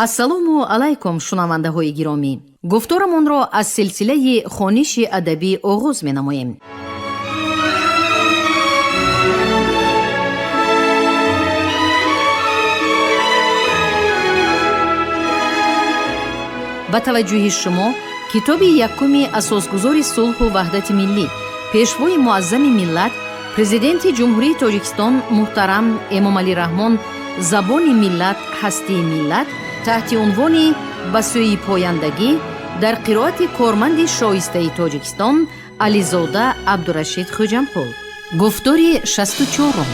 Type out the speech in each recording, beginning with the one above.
ассалому алайкум шунавандаҳои гиромӣ. гуфторамонро аз силсилаи хониши адабӣ оғоз менамоем. ба таваҷҷӯҳи шумо китоби якуми асосгузори сулҳу ваҳдати миллӣ, пешвои муаззами миллат, президенти ҷумҳурии Тоҷикистон муҳтарам Эмомалӣ Раҳмон забони миллат ҳастии миллат таҳти унвони ба сӯи пояндагӣ дар қироати корманди шоистаи Тоҷикистон Ализода Абдурашид Хуҷампур. гуфтори 64.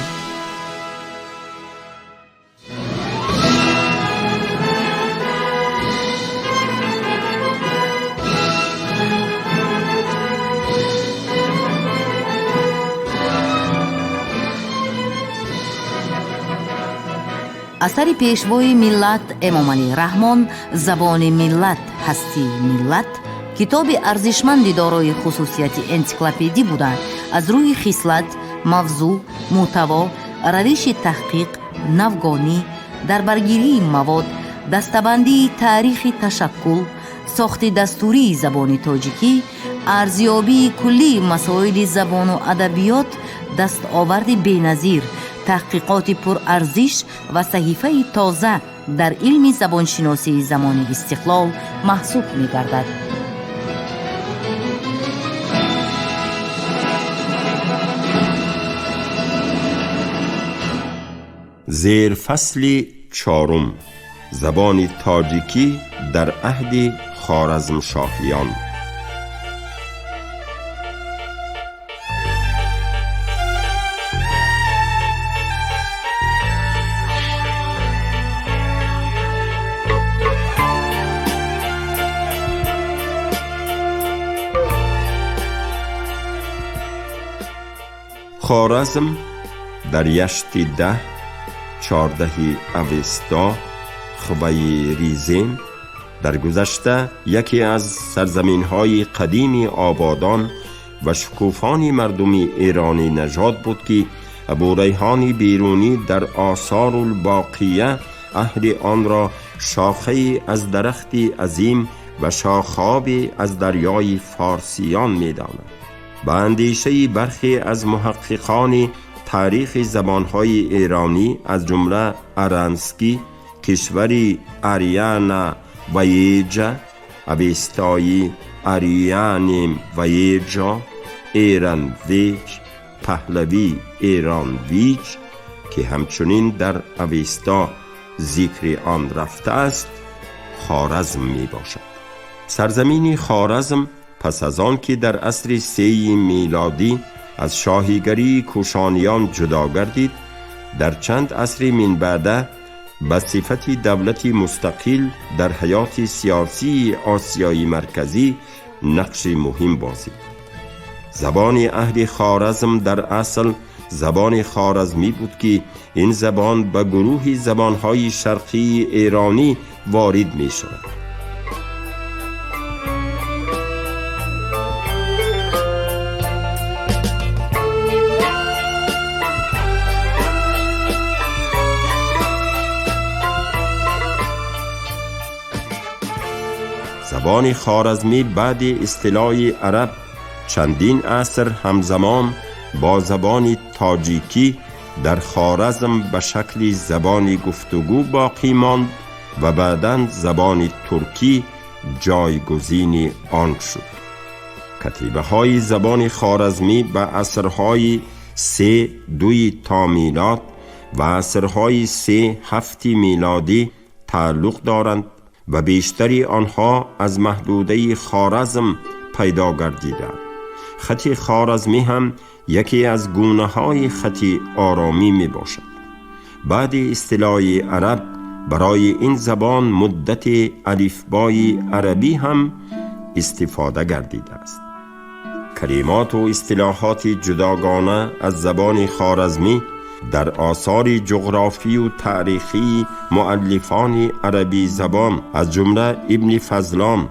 асари пешвои миллат Эмомалӣ Раҳмон забони миллат ҳастии миллат китоби арзишманди дорои хусусияти энциклопедӣ буда аз рӯи хислат, мавзӯъ, муҳтаво, равиши таҳқиқ, навгонӣ, дарбаргирии мавод, дастабандии таърихи ташаккул, сохти дастурии забони тоҷикӣ, арзёбии куллии масоили забону адабиёт, дастоварди беназир, таҳқиқоти пурарзиш ва саҳифаи тоза дар илми забоншиносии замони истиқлол маҳсуб мегардад. زیر فصل 4 زبان تاجیکی در عهد خوارزمشاهیان. خوارزم در یشت 14 اوستا خوی ریزین در گذشته یکی از سرزمین‌های قدیم آبادان و شکوفان مردم ایرانی نژاد بود که ابو ریحان بیرونی در آثار الباقیه اهل آن را شاخه از درختی عظیم و شاخابی از دریای فارسیان می‌داند. با اندیشه برخی از محققان تاریخ زبانهای ایرانی از جمله ارنسکی، کشوری آریانا ویجا، اوستایی آریانیم ویجا، ایران ویج، پهلوی ایران ویج که همچنین در اوستا ذکر آن رفته است، خوارزم می باشد. سرزمین خوارزم پس از آن که در عصر 3 میلادی از شاهیگری کوشانیان جدا گردید، در چند عصر من بعد به صفت دولتی مستقل در حیات سیاسی آسیای مرکزی نقش مهم بازید. زبان اهل خوارزم در اصل زبان خوارزمی بود که این زبان به گروه زبانهای شرقی ایرانی وارد می شود. زبان خوارزمی بعد اصطلاح عرب چندین عصر همزمان با زبان تاجیکی در خوارزم به شکل زبان گفتگو باقی ماند و بعداً زبان ترکی جایگزین آن شد. کتیبه های زبان خوارزمی به عصرهای 3-2 تا میلاد و عصرهای 3-7 میلادی تعلق دارند و بیشتری آنها از محدوده خوارزم پیدا گردیده. خط خوارزمی هم یکی از گونه های خط آرامی می باشد. بعد اصطلاح عرب برای این زبان مدت الفبای عربی هم استفاده گردیده است. کلمات و اصطلاحات جداگانه از زبان خوارزمی در آثار جغرافی و تاریخی مؤلفان عربی زبان از جمله ابن فضلان،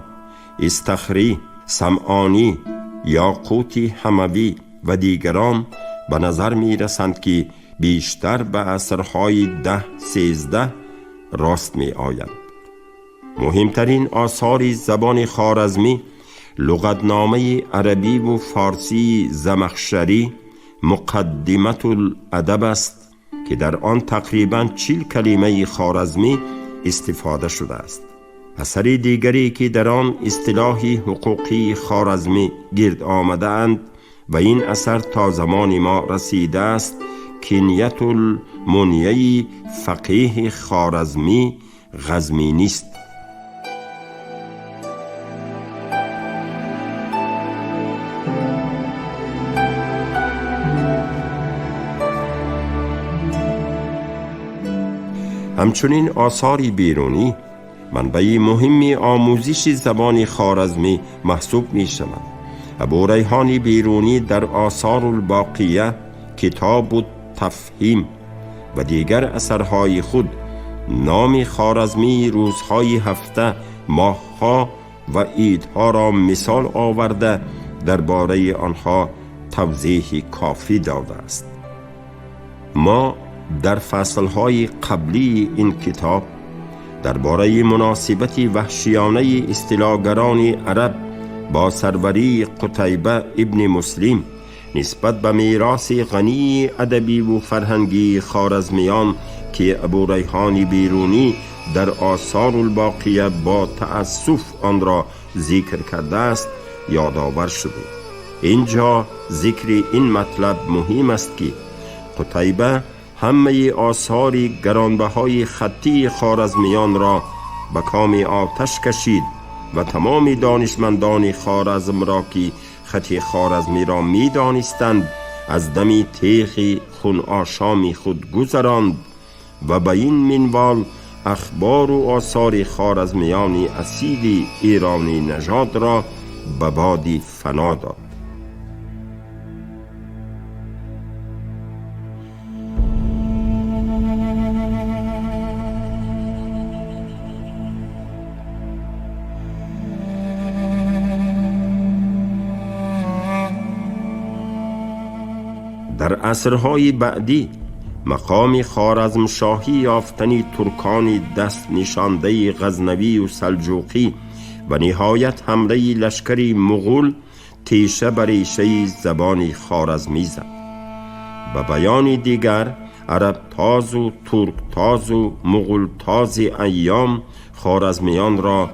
استخری، سمعانی، یاقوتی حموی و دیگران به نظر می رسند که بیشتر به عصرهای 10-13 راست می آیند. مهمترین آثار زبان خوارزمی لغتنامه عربی و فارسی زمخشری مقدمت الادب است که در آن تقریباً 40 کلمه خوارزمی استفاده شده است. اثر دیگری که در آن اصطلاحی حقوقی خوارزمی گرد آمده اند و این اثر تا زمان ما رسیده است کنیت المنیه فقیه خوارزمی غزمینی است. همچنین آثاری بیرونی منبع مهمی آموزش زبان خوارزمی محسوب می شود. ابو ریحان بیرونی در آثار الباقیه، کتاب التفهیم و دیگر اثرهای خود نام خوارزمی روزهای هفته، ماهها و عیدها را مثال آورده درباره آنها توضیح کافی داده است. ما در فصلهای قبلی این کتاب درباره مناسبت وحشیانه اصطلاحگران عرب با سروری قتیبه ابن مسلم نسبت به میراث غنی ادبی و فرهنگی خوارزمیان که ابو ریحان بیرونی در آثار الباقیه با تأسف آن را ذکر کرده است یادآور شده. اینجا ذکر این مطلب مهم است که قتیبه همه آثار گرانبهای خطی خوارزمیان را به کام آتش کشید و تمام دانشمندان خوارزم را که خط خوارزمی را می دانستند از دم تیغ خون آشام خود گذراند و به این منوال اخبار و آثار خوارزمیان اصیل ایرانی نژاد را به بادی فنا داد. در عصرهای بعدی مقام خوارزم شاهی یافتنی ترکان دست نشانده غزنوی و سلجوقی و نهایت حمله لشکری مغول تیشه بر ریشه زبان خوارزمی زد. به بیان دیگر عرب تاز و ترک تاز و مغول تاز ایام خوارزمیان را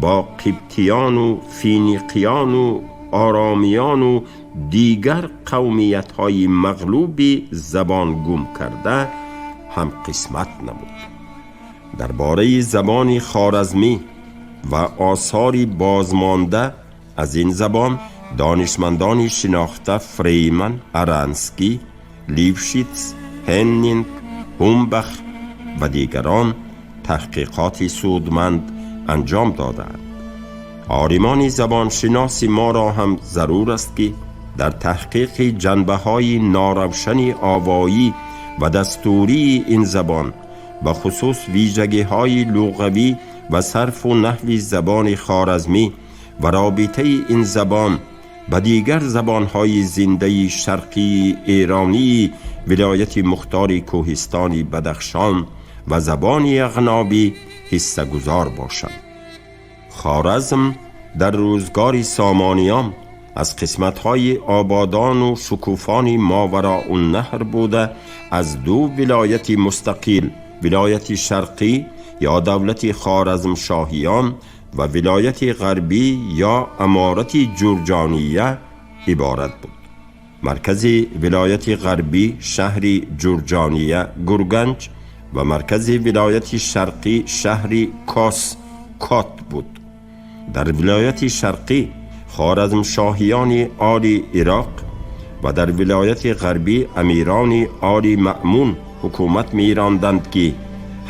با قبطیان و فینیقیان و آرامیان و دیگر قومیت های مغلوب زبان گم کرده هم قسمت نبود. درباره زبان خوارزمی و آثاری بازمانده از این زبان دانشمندان شناخته فریمن، ارنسکی، لیفشیتز، هنینگ، هومبخ و دیگران تحقیقات سودمند انجام دادند. عالمان زبان شناسی ما را هم ضرور است که در تحقیق جنبه های ناروشن آوایی و دستوری این زبان و خصوص ویژگی های لغوی و صرف و نحو زبان خوارزمی و رابطه این زبان با دیگر زبان های زنده شرقی ایرانی ولایت مختار کوهستان بدخشان و زبان اغنابی حصه گذار باشند. خوارزم در روزگار سامانیان از قسمت‌های آبادان و شکوفان ماوراء النهر بوده از دو ولایت مستقل، ولایت شرقی یا دولت خوارزم شاهیان و ولایت غربی یا امارت جرجانیه عبارت بود. مرکز ولایت غربی شهر جرجانیه گرگنج و مرکز ولایت شرقی شهر کات بود. در ولایت شرقی خوارزم شاهیان آل عراق و در ولایت غربی امیران آل مأمون حکومت می‌راندند که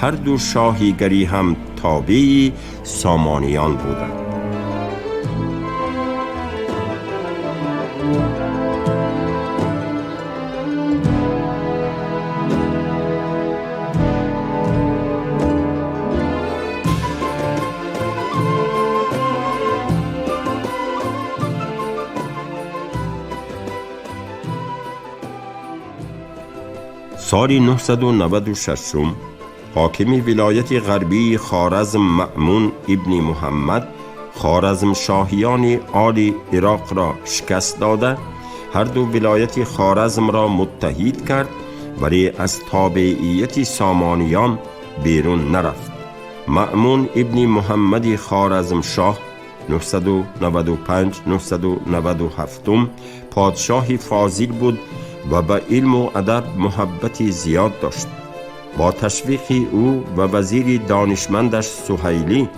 هر دو شاهیگری هم تابع سامانیان بودند. سال 996 حاکم ولایت غربی خوارزم مأمون ابن محمد خوارزم شاهیان آل عراق را شکست داده هر دو ولایت خوارزم را متحد کرد، ولی از تابعیت سامانیان بیرون نرفت. مأمون ابن محمد خوارزم شاه 995-997 پادشاه فاضل بود و به علم و ادب محبت زیاد داشت. با تشویق او و وزیر دانشمندش سهیلی،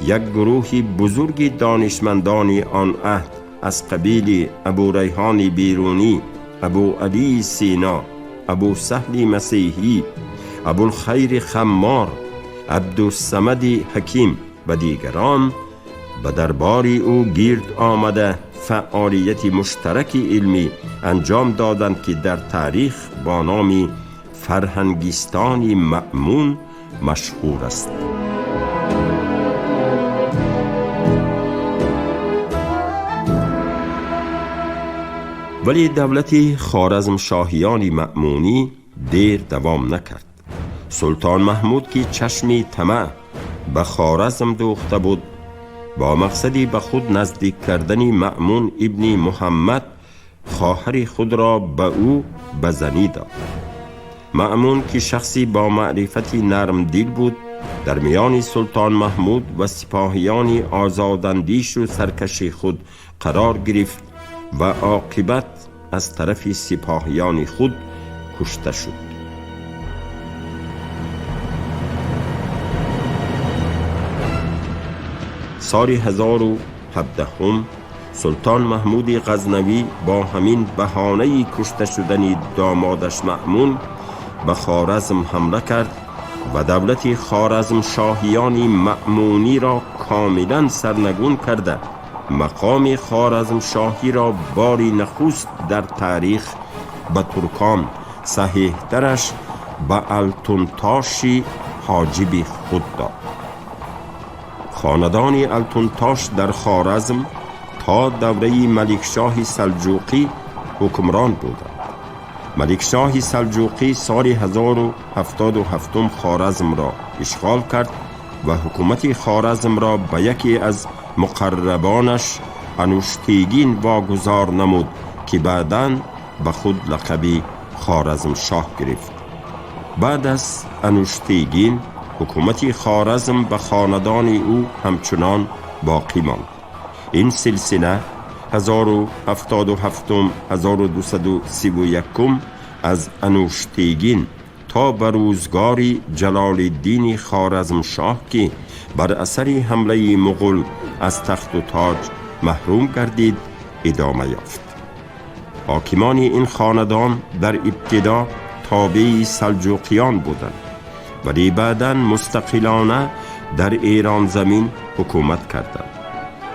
یک گروه بزرگ دانشمندان آن عهد از قبیل ابو ریحان بیرونی، ابو علی سینا، ابو سهل مسیحی، ابو الخیر خمار، عبدالصمد حکیم و دیگران به دربار او گرد آمده فعالیت مشترک علمی انجام دادند که در تاریخ با نام فرهنگستان مأمون مشهور است. ولی دولت خوارزم شاهیان مأمونی دیر دوام نکرد. سلطان محمود که چشم طمع به خوارزم دوخته بود، با مقصدی به خود نزدیک کردن مأمون ابن محمد خواهر خود را به او به زنی داد. مأمون که شخصی با معرفت نرم دل بود، در میان سلطان محمود و سپاهیان آزاداندیش و سرکش خود قرار گرفت و عاقبت از طرف سپاهیان خود کشته شد. سال 1017 سلطان محمود غزنوی با همین بهانه کشته شدن دامادش مأمون به خوارزم حمله کرد و دولت خوارزم شاهیان مأمونی را کاملا سرنگون کرده مقام خوارزم شاهی را باری نخست در تاریخ به ترکان، صحیح ترش به التونتاش حاجب خود داد. خاندان التونتاش در خوارزم تا دوره ملکشاه سلجوقی حکمران بودند. ملکشاه سلجوقی سال 1077 خوارزم را اشغال کرد و حکومت خوارزم را به یکی از مقربانش انوشتیگین واگذار نمود که بعداً به خود لقب خوارزم شاه گرفت. بعد از انوشتیگین حکومت خوارزم به خاندان او همچنان باقی ماند. این سلسله 1077-1231 از انوشتیگین تا به روزگار جلال الدین خوارزم شاه که بر اثر حمله مغول از تخت و تاج محروم گردید ادامه یافت. حاکمان این خاندان در ابتدا تابع سلجوقیان بودند، ولی بعداً مستقلانه در ایران زمین حکومت کردند.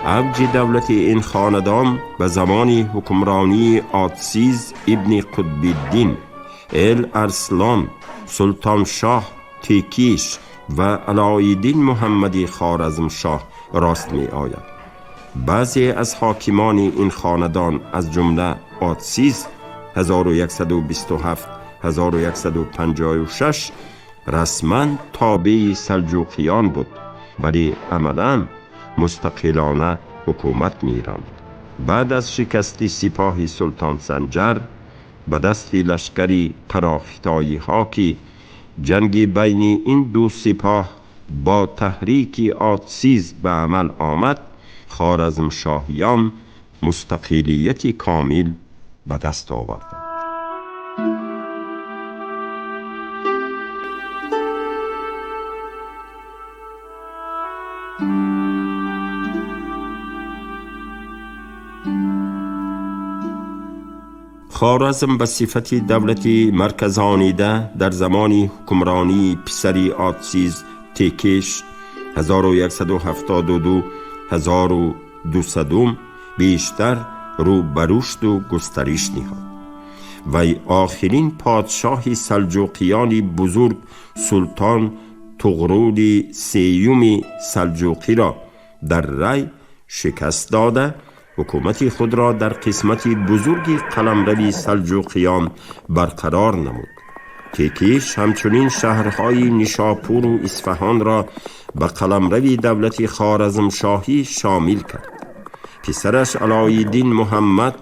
اوج دولت این خاندان به زمان حکمرانی آتسیز ابن قطب الدین، ارسلان، سلطان شاه تیکیش و علایالدین محمدی خوارزم شاه راست می آید. بعضی از حاکمان این خاندان از جمله آتسیز 1127-1156 رسما تابع سلجوقیان بود، ولی عملاً مستقلانه حکومت می‌راند. بعد از شکست سپاه سلطان سنجر به دست لشکری قراختایی ها که جنگ بین این دو سپاه با تحریک آتسیز به عمل آمد، خوارزم شاهیان مستقلیت کامل به دست آوردند. خوارزم به صفت دولت مرکزانیده در زمان حکمرانی پسری آتسیز تیکش 1172-1200 بیشتر رو به رشد و گسترش نهاد. وی آخرین پادشاه سلجوقیان بزرگ سلطان طغرل سیوم سلجوقی را در ری شکست داده حکومت خود را در قسمت بزرگی قلمرو سلجوقیان برقرار نمود. تیکیش همچنین شهرهای نیشاپور و اصفهان را به قلمرو دولت خوارزمشاهی شامل کرد. پسرش علایالدین محمد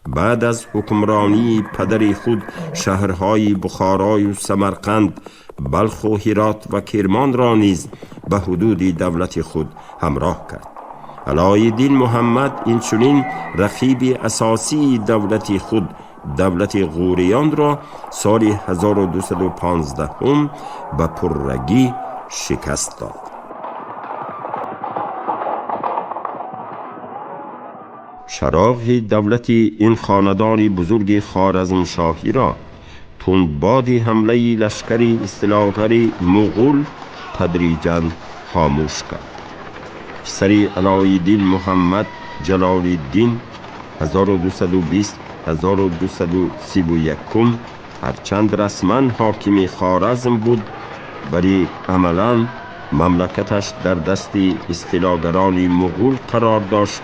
بعد از حکمرانی پدر خود شهرهای بخارای و سمرقند، بلخ و هرات و کرمان را نیز به حدود دولت خود همراه کرد. علایالدین محمد اینچنین رقیب اساسی دولت خود، دولت غوریان را سال 1215 به پررگی شکست داد. چراغ دولت این خاندان بزرگ خوارزمشاهی را تندباد حمله لشکر اصطلاح‌گر مغول تدریجاً خاموش کرد. پسر علایالدین محمد جلال الدین 1220-1231 هرچند رسما حاکم خوارزم بود، ولی عملاً مملکتش در دست اصطلاحگران مغول قرار داشت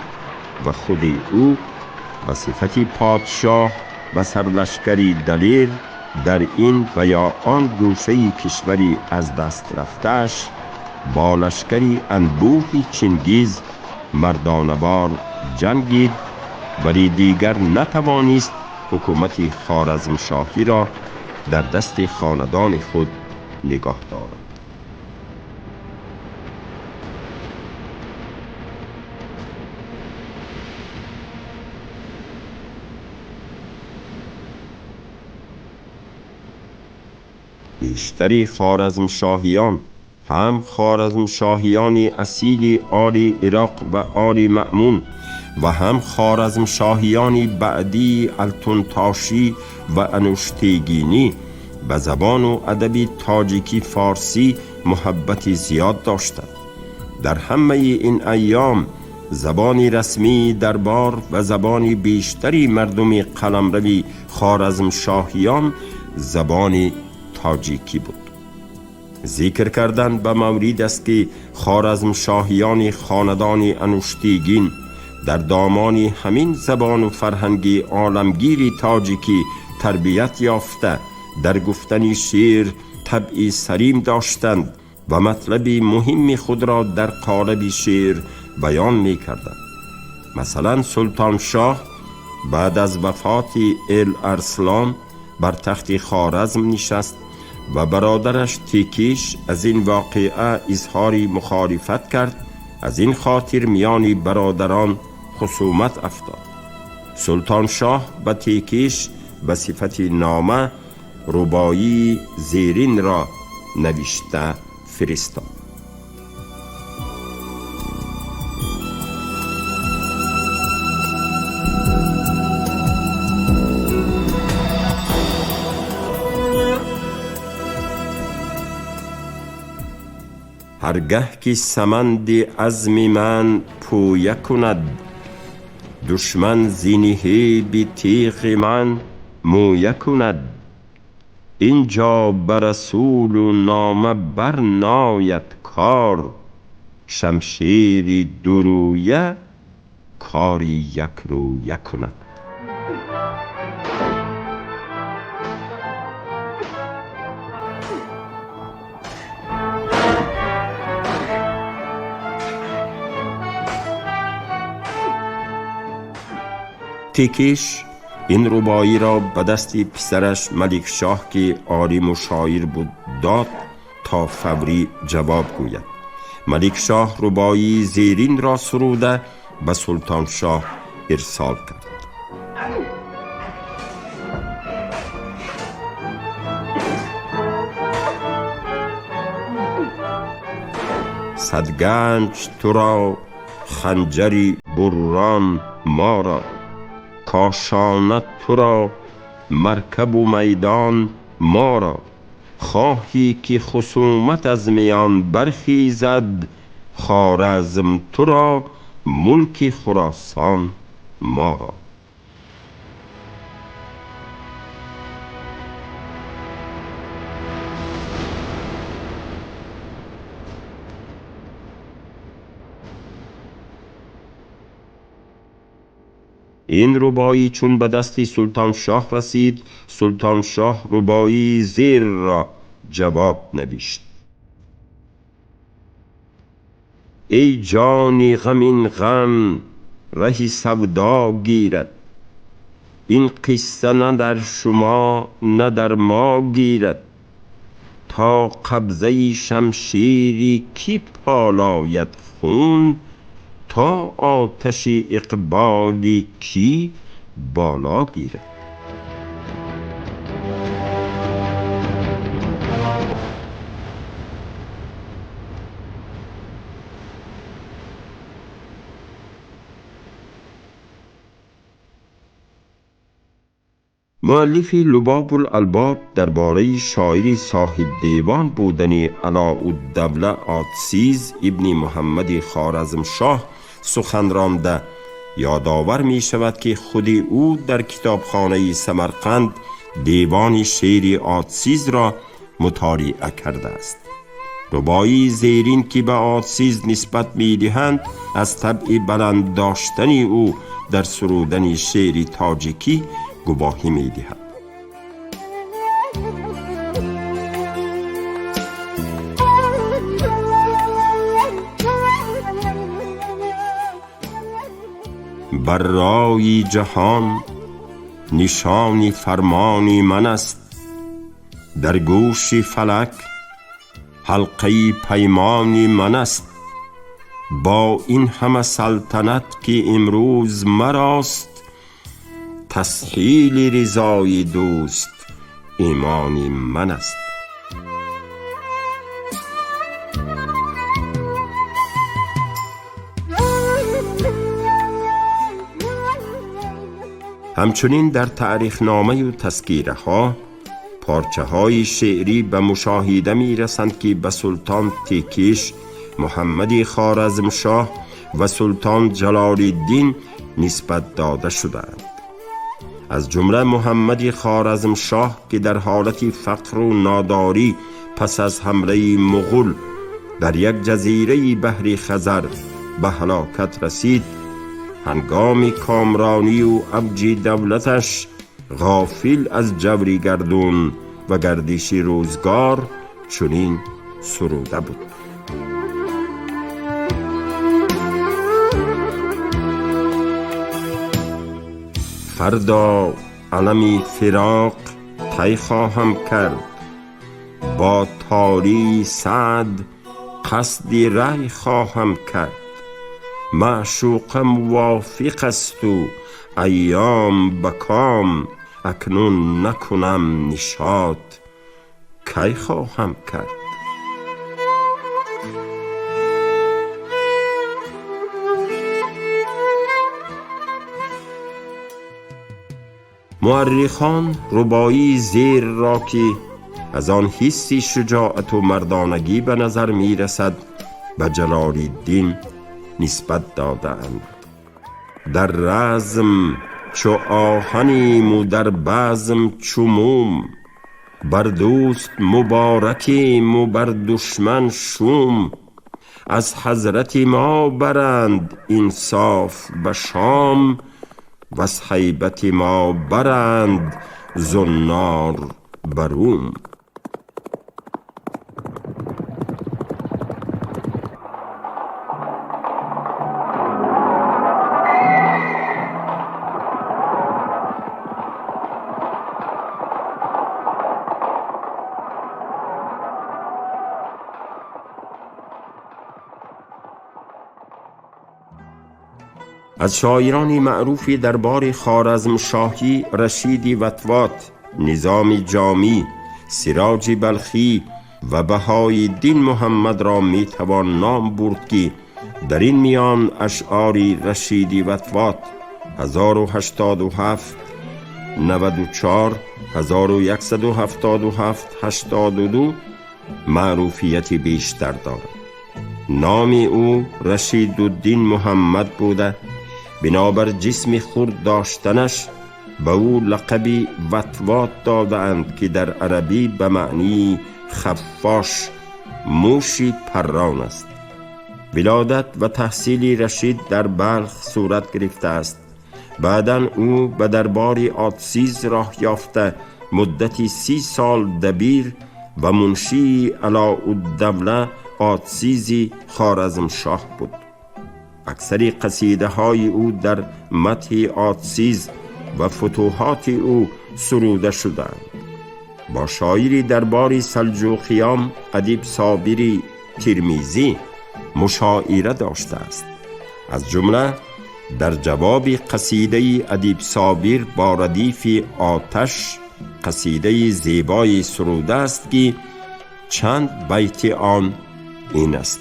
و خود او به صفت پادشاه و سرلشکری دلیر در این و یا آن گوشه کشوری از دست رفتش با لشکری انبوهی چنگیز مردانه‌وار جنگید، ولی دیگر نتوانست حکومت خوارزمشاهی را در دست خاندان خود نگاه دارد. بیشتری خوارزمشاهیان، هم خوارزمشاهیان اصیل آل عراق و آل مأمون و هم خوارزمشاهیان بعدی التونتاشی و انوشتیگینی به زبان و ادب تاجیکی فارسی محبت زیاد داشتند. در همه این ایام زبان رسمی دربار و زبان بیشتری مردم قلمرو خوارزمشاهیان زبان تاجیکی بود. ذکر کردن به مورد است که خوارزمشاهیان خاندان انوشتیگین در دامان همین زبان و فرهنگ عالمگیر تاجیکی تربیت یافته در گفتن شعر طبعی سلیم داشتند و مطلب مهم خود را در قالب شعر بیان می کردند. مثلا سلطان شاه بعد از وفات الارسلان بر تخت خوارزم نشست و برادرش تیکیش از این واقعه اظهار مخالفت کرد. از این خاطر میان برادران خصومت افتاد. سلطان شاه به تیکیش به صفت نامه ربایی زیرین را نوشته فرستاد. هرگه که سمند عزم من پویه کند، دشمن زینه بی تیغ من مویه کند. اینجا بر رسول و نامه بر ناید کار، شمشیر درویه کاری یک رویه کند. تیکیش این ربایی را به دست پسرش ملک شاه که عالم و شاعر بود داد تا فوری جواب گوید. ملک شاه ربایی زیرین را سروده به سلطان شاه ارسال کرد. صد گنج تو را خنجری بران ما را، کاشانت تو را مرکب و میدان ما را. خواهی که خصومت از میان برخیزد، خوارزم تو را ملک خراسان ما را. این ربایی چون به دست سلطان شاه رسید، سلطان شاه ربایی زیر را جواب نوشت: ای جانی غمین غم رهی سودا گیرد، این قصه نه در شما نه در ما گیرد. تا قبضه شمشیری کی پالاید خون، تا آتش اقبالی کی بالا گیرد. مؤلف لباب الالباب درباره شاعری صاحب دیوان بودنی علاءالدوله آتسیز ابن محمد خوارزمشاه سخن رانده یادآور می شود که خود او در کتابخانه سمرقند دیوان شعر آتسیز را مطالعه کرده است. ربایی زیرین که به آتسیز نسبت می دهند از طبع بلند داشتن او در سرودن شعر تاجیکی گواهی می دهد. بر رای جهان نشانی فرمانی من است، در گوش فلک حلقه پیمانی من است. با این همه سلطنت که امروز مراست، تسهیل رضای دوست ایمانی من است. همچنین در تاریخ نامه و تذکیره ها پارچه های شعری به مشاهده می رسند که به سلطان تیکیش محمد خوارزمشاه و سلطان جلال الدین نسبت داده شدند. از جمله محمد خوارزمشاه که در حالت فقر و ناداری پس از حمله مغول در یک جزیره بحر خزر به هلاکت رسید، هنگام کامرانی و اوج دولتش غافل از جبر گردون و گردش روزگار چنین سروده بود: فردا علمی فراق طی خواهم کرد، با تالی سعد قصد ری خواهم کرد. معشوقم موافق است و ایام بکام، اکنون نکنم نشاط کی خواهم کرد. مورخان ربایی زیر را که از آن حسی شجاعت و مردانگی به نظر می رسد به جلال الدین نسبت دادند. در رزم چو آهنیم و در بزم چو موم، بر دوست مبارکیم و بر دشمن شوم. از حضرت ما برند انصاف به شام، و از هیبت ما برند زنار به روم. از شاعران معروف دربار خوارزمشاهی رشید وطوات، نظام جامی، سراج بلخی و بهای دین محمد را می توان نام برد که در این میان اشعار رشید وطوات 1087 94 1177 82 معروفیت بیشتر دارد. نام او رشید الدین محمد بوده، بنابر جسم خرد داشتنش به او لقب وطوات دادند که در عربی به معنی خفاش، موشی پران است. ولادت و تحصیل رشید در بلخ صورت گرفته است بعداً او به دربار آتسیز راه یافته مدتی 30 سال دبیر و منشی علاءالدوله آتسیزی خوارزمشاه بود. اکثر قصیده های او در مدح آتسیز و فتوحات او سروده شدند. با شاعری دربار سلجوقیان ادیب صابری ترمیزی مشاعره داشته است. از جمله در جواب قصیده ادیب صابر با ردیف آتش قصیده زیبای سروده است که چند بیت آن این است: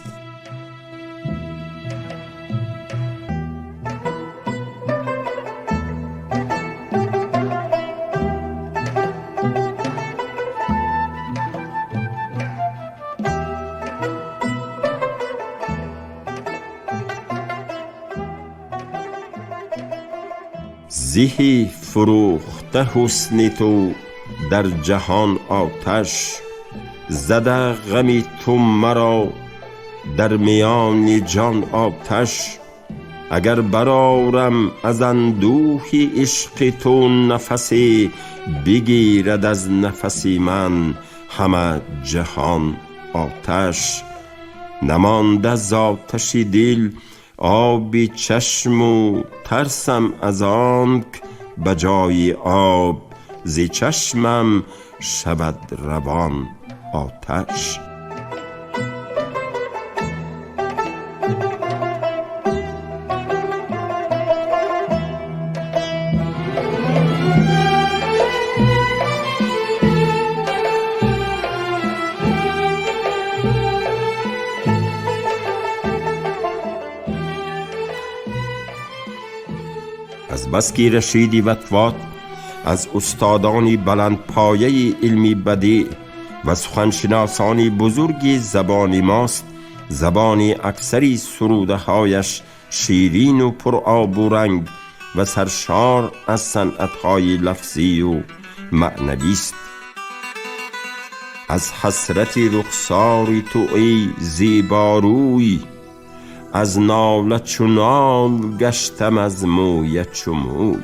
زهی فروخته حسن تو در جهان آتش، زده غم تو مرا در میان جان آتش. اگر برارم از اندوه عشق تو نفسی، بگیرد از نفسی من همه جهان آتش. نمانده ز آتش دل آبی چشم و ترسم از آنک بجای آب ز چشمم شود روان آتش. از بس که رشید وطوات از استادان بلند پایه علمی بدیع و سخنشناسان بزرگ زبان ماست، زبان اکثری سروده هایش شیرین و پر آب و رنگ و سرشار از صنعت‌های لفظی و معنوی است. از حسرت رخسار تو ای زیباروی، از ناله چو نال گشتم از موی چو موی.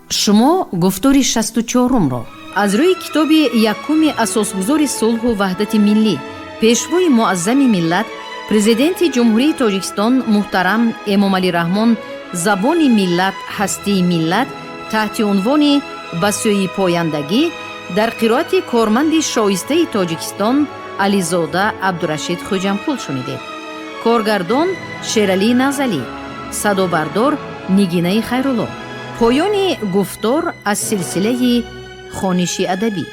شما گفتاری 64 را از روی کتاب یکم اساسگذار صلح و وحدت ملی، پیشوای معظم ملت، پرزیدنت جمهوری تاجیکستان محترم امامعلی رحمان، زبان ملت هستی ملت، تحت عنوان بسیاری پایندگی در قرائت کارمند شایسته تاجیکستان علیزاده عبدالرشید خوجمپور شنیدید. کارگردان شیرعلی نزلی، صدابردار نگینه خیرالله. پایان گفتار از سلسله خوانش ادبی.